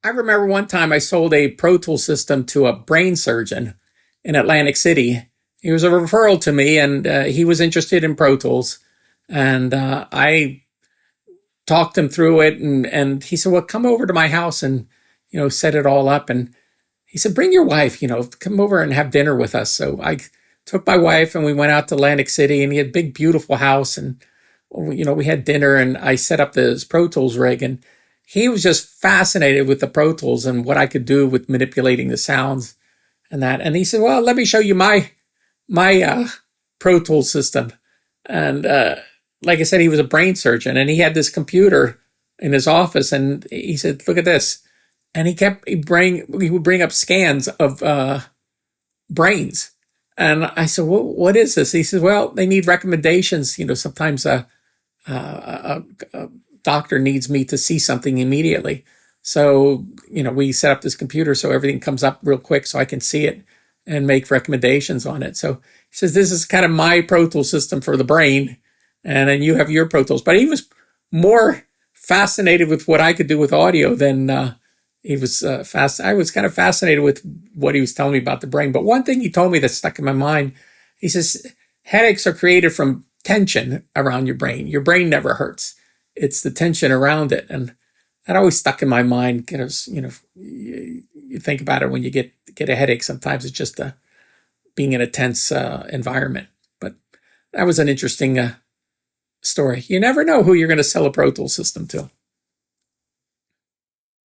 I remember one time I sold a Pro Tool system to a brain surgeon in Atlantic City. He was a referral to me, and he was interested in Pro Tools. And I talked him through it, and he said, well, come over to my house and, set it all up. And he said, bring your wife, come over and have dinner with us. So I took my wife and we went out to Atlantic City, and he had a big, beautiful house. And, we had dinner, and I set up this Pro Tools rig, and he was just fascinated with the Pro Tools and what I could do with manipulating the sounds and that. And he said, well, let me show you my Pro Tools system. And like I said, he was a brain surgeon, and he had this computer in his office, and he said, look at this. And he would bring up scans of brains. And I said, well, what is this? He said, well, they need recommendations. Sometimes a doctor needs me to see something immediately. So, we set up this computer so everything comes up real quick so I can see it and make recommendations on it. So he says, this is kind of my Pro Tools system for the brain, and then you have your Pro Tools. But he was more fascinated with what I could do with audio than he was I was kind of fascinated with what he was telling me about the brain. But one thing he told me that stuck in my mind, he says, headaches are created from tension around your brain. Your brain never hurts. It's the tension around it. And that always stuck in my mind because, you think about it when you get a headache. Sometimes it's just being in a tense environment. But that was an interesting story. You never know who you're going to sell a Pro Tools system to.